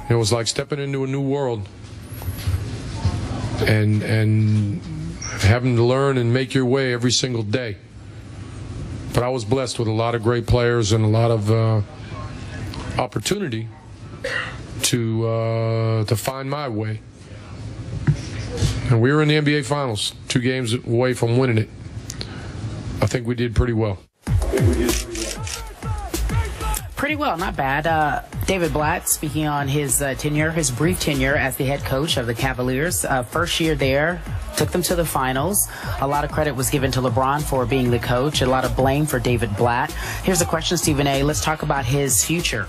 It was like stepping into a new world and having to learn and make your way every single day. But I was blessed with a lot of great players and a lot of opportunity to find my way. And we were in the NBA Finals, 2 games away from winning it. I think we did pretty well. Pretty well, not bad. David Blatt, speaking on his tenure, his brief tenure as the head coach of the Cavaliers. First year there, took them to the finals. A lot of credit was given to LeBron for being the coach. A lot of blame for David Blatt. Here's a question, Stephen A. Let's talk about his future.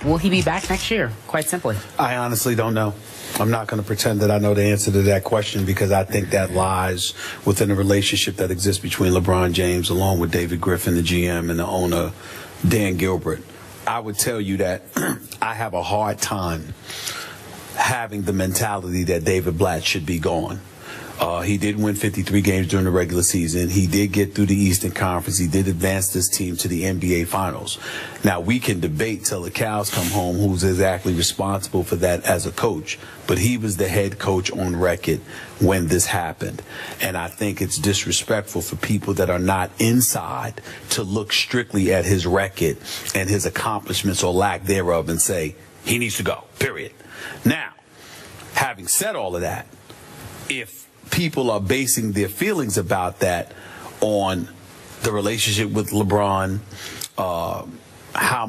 Will he be back next year? Quite simply. I honestly don't know. I'm not going to pretend that I know the answer to that question, because I think that lies within the relationship that exists between LeBron James along with David Griffin, the GM, and the owner, Dan Gilbert. I would tell you that I have a hard time having the mentality that David Blatt should be gone. He did win 53 games during the regular season. He did get through the Eastern Conference. He did advance this team to the NBA Finals. Now, we can debate till the cows come home who's exactly responsible for that as a coach, but he was the head coach on record when this happened. And I think it's disrespectful for people that are not inside to look strictly at his record and his accomplishments or lack thereof and say, he needs to go, period. Now, having said all of that, if people are basing their feelings about that on the relationship with LeBron, how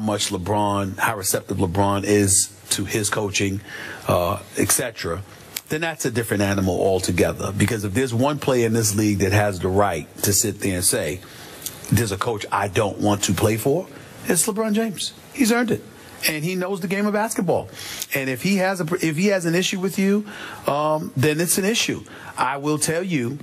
receptive LeBron is to his coaching, etc., then that's a different animal altogether. Because if there's one player in this league that has the right to sit there and say, there's a coach I don't want to play for, it's LeBron James. He's earned it. And he knows the game of basketball. And if he has an issue with you, then it's an issue. I will tell you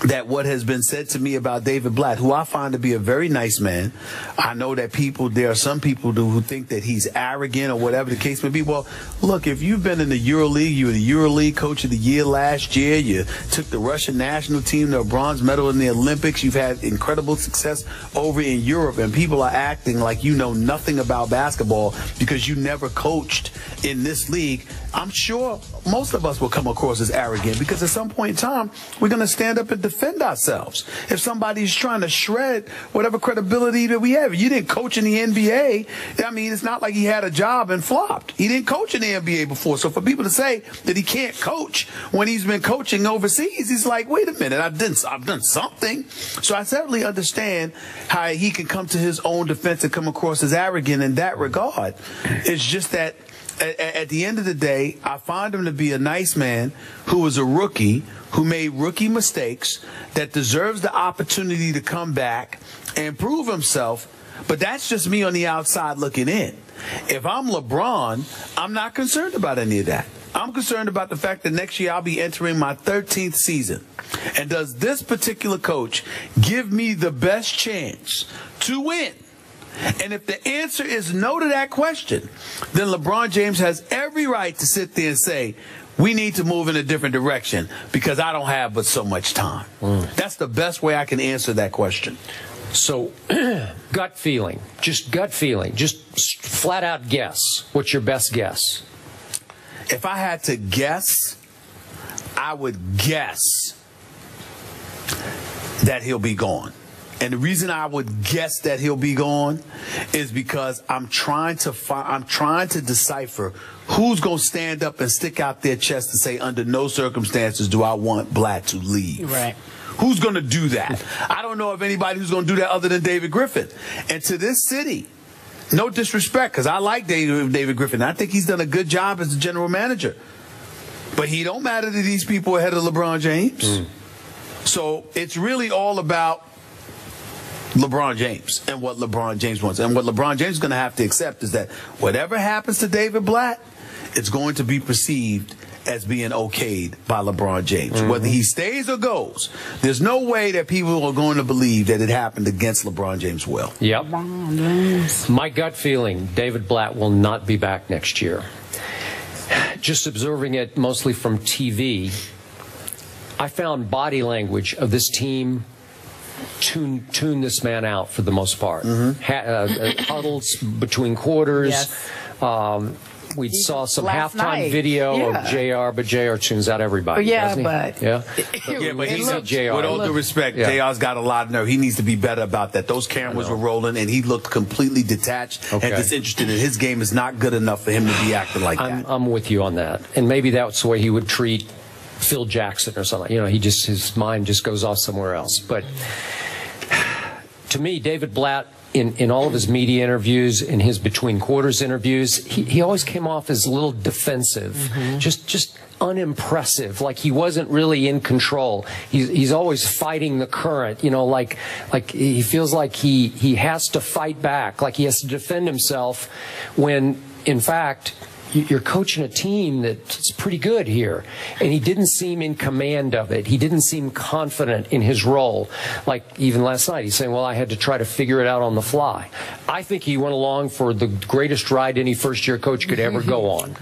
that what has been said to me about David Blatt, who I find to be a very nice man, I know that there are some people who think that he's arrogant or whatever the case may be. Well, look, if you've been in the EuroLeague, you were the EuroLeague Coach of the Year last year, you took the Russian national team to a bronze medal in the Olympics, you've had incredible success over in Europe, and people are acting like you know nothing about basketball because you never coached in this league, I'm sure most of us will come across as arrogant, because at some point in time, we're going to stand up and defend ourselves. If somebody's trying to shred whatever credibility that we have, you didn't coach in the NBA. I mean, it's not like he had a job and flopped. He didn't coach in the NBA before. So for people to say that he can't coach when he's been coaching overseas, he's like, wait a minute, I've done something. So I certainly understand how he can come to his own defense and come across as arrogant in that regard. It's just that at the end of the day, I find him to be a nice man who was a rookie, who made rookie mistakes, that deserves the opportunity to come back and prove himself. But that's just me on the outside looking in. If I'm LeBron, I'm not concerned about any of that. I'm concerned about the fact that next year I'll be entering my 13th season. And does this particular coach give me the best chance to win? And if the answer is no to that question, then LeBron James has every right to sit there and say, we need to move in a different direction because I don't have but so much time. That's the best way I can answer that question. So, gut feeling, just flat out guess. What's your best guess? If I had to guess, I would guess that he'll be gone. And the reason I would guess that he'll be gone is because I'm trying to decipher who's going to stand up and stick out their chest and say, under no circumstances do I want Blatt to leave. Right. Who's going to do that? I don't know of anybody who's going to do that other than David Griffin. And to this city, no disrespect, because I like David Griffin. I think he's done a good job as a general manager. But he don't matter to these people ahead of LeBron James. So it's really all about LeBron James and what LeBron James wants. And what LeBron James is going to have to accept is that whatever happens to David Blatt, it's going to be perceived as being okayed by LeBron James. Whether he stays or goes, there's no way that people are going to believe that it happened against LeBron James' will. Yep. My gut feeling, David Blatt will not be back next year. Just observing it mostly from TV, I found body language of this team tune this man out for the most part. Huddles between quarters. Yes. we saw some last halftime night. video Yeah. of JR, but JR tunes out everybody. Yeah, doesn't he? but- yeah, But It he's looked- JR. with all due respect, Yeah. JR's got a lot of nerve. He needs to be better about that. Those cameras were rolling, and he looked completely detached Okay. and disinterested. And his game is not good enough for him to be acting like that. I'm with you on that, and maybe that's the way he would treat Phil Jackson or something. You know, his mind just goes off somewhere else. But to me, David Blatt, in all of his media interviews, in his between quarters interviews, he always came off as a little defensive, just unimpressive, like he wasn't really in control. He's always fighting the current, you know, like he feels like he has to fight back, like he has to defend himself, when in fact you're coaching a team that's pretty good here. And he didn't seem in command of it. He didn't seem confident in his role. Like even last night, he's saying, well, I had to try to figure it out on the fly. I think he went along for the greatest ride any first-year coach could ever go on,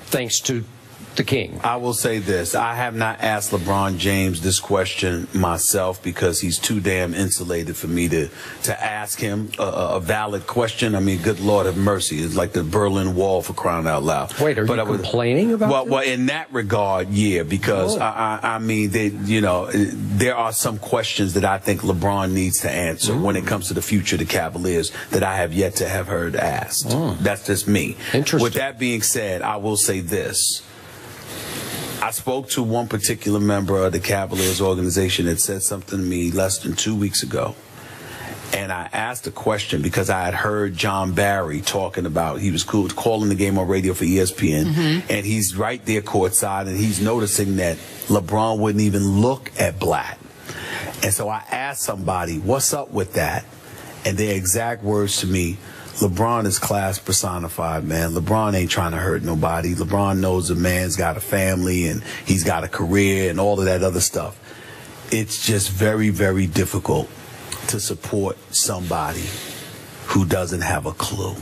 thanks to the king. I will say this. I have not asked LeBron James this question myself because he's too damn insulated for me to ask him a valid question. I mean, good Lord have mercy. It's like the Berlin Wall, for crying out loud. Wait, are you complaining about well, in that regard, yeah, because I mean, there are some questions that I think LeBron needs to answer when it comes to the future of the Cavaliers that I have yet to have heard asked. That's just me. Interesting. With that being said, I will say this. I spoke to one particular member of the Cavaliers organization that said something to me less than 2 weeks ago. And I asked a question because I had heard John Barry talking about, he was calling the game on radio for ESPN, and he's right there courtside, and he's noticing that LeBron wouldn't even look at Blatt. And so I asked somebody, what's up with that? And their exact words to me, LeBron is class personified, man. LeBron ain't trying to hurt nobody. LeBron knows a man's got a family and he's got a career and all of that other stuff. It's just very, very difficult to support somebody who doesn't have a clue.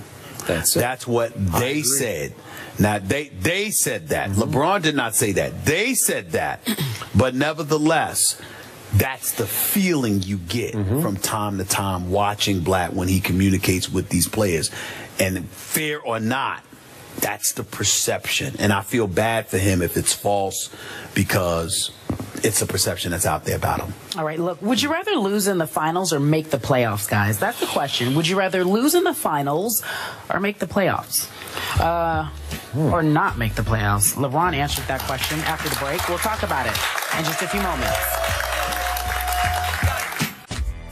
That's what they said. Now, they said that. LeBron did not say that. They said that. But nevertheless, that's the feeling you get from time to time watching Blatt when he communicates with these players. And fear or not, that's the perception. And I feel bad for him if it's false because it's a perception that's out there about him. All right, look, would you rather lose in the finals or make the playoffs, guys? That's the question. Would you rather lose in the finals or make the playoffs? Or not make the playoffs? LeBron answered that question after the break. We'll talk about it in just a few moments.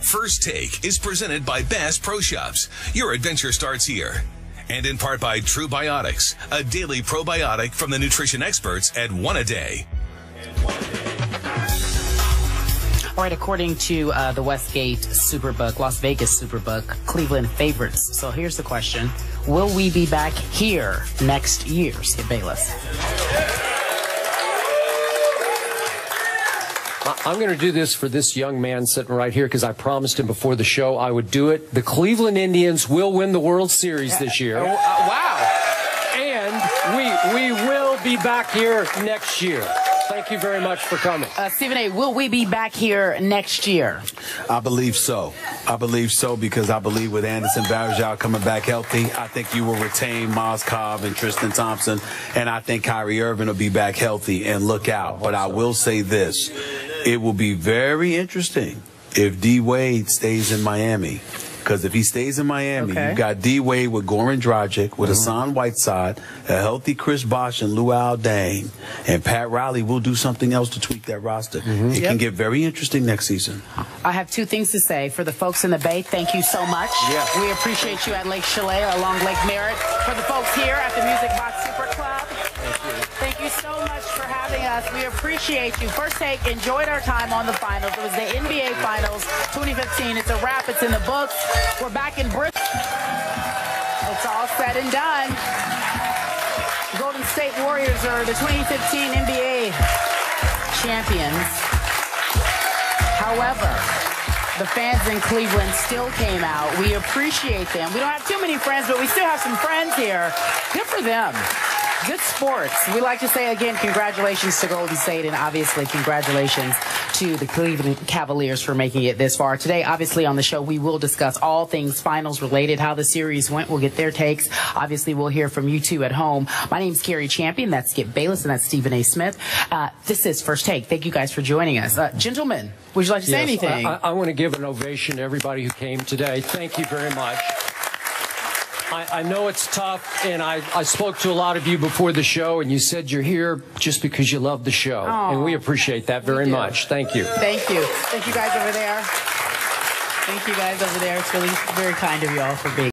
First Take is presented by Bass Pro Shops. Your adventure starts here. And in part by True Biotics, a daily probiotic from the nutrition experts at One A Day. All right, according to the Westgate Superbook, Las Vegas Superbook, Cleveland favorites. So here's the question. Will we be back here next year, Skip Bayless? I'm going to do this for this young man sitting right here because I promised him before the show I would do it. The Cleveland Indians will win the World Series this year. Wow. And we will be back here next year. Thank you very much for coming. Stephen A., will we be back here next year? I believe so. I believe so because I believe with Anderson Varejao coming back healthy, I think you will retain Miles Cobb and Tristan Thompson, and I think Kyrie Irving will be back healthy and look out. But I will say this. It will be very interesting if D. Wade stays in Miami. Because if he stays in Miami, you've got D. Wade with Goran Dragic, with Hassan Whiteside, a healthy Chris Bosh and Luol Deng, and Pat Riley will do something else to tweak that roster. It can get very interesting next season. I have two things to say. For the folks in the Bay, thank you so much. We appreciate you at Lake Chalet along Lake Merritt. For the folks here at the Music Box Super Club, thank you so much for having us. We appreciate you. First Take enjoyed our time on the finals. It was the NBA Finals 2015. It's a wrap. It's in the books. We're back in Bristol. It's all said and done. Golden State Warriors are the 2015 NBA champions. However, the fans in Cleveland still came out. We appreciate them. We don't have too many friends, but we still have some friends here. Good for them. Good sports. We like to say again, congratulations to Golden State, and obviously congratulations to the Cleveland Cavaliers for making it this far. Today, obviously, on the show, we will discuss all things finals related, how the series went. We'll get their takes. Obviously, we'll hear from you two at home. My name's Carrie Champion. That's Skip Bayless, and that's Stephen A. Smith. This is First Take. Thank you guys for joining us. Gentlemen, would you like to say anything? I want to give an ovation to everybody who came today. Thank you very much. I know it's tough, and I spoke to a lot of you before the show, and you said you're here just because you love the show. Aww. And we appreciate that very much. Thank you. Thank you. Thank you guys over there. Thank you guys over there. It's really very kind of you all for being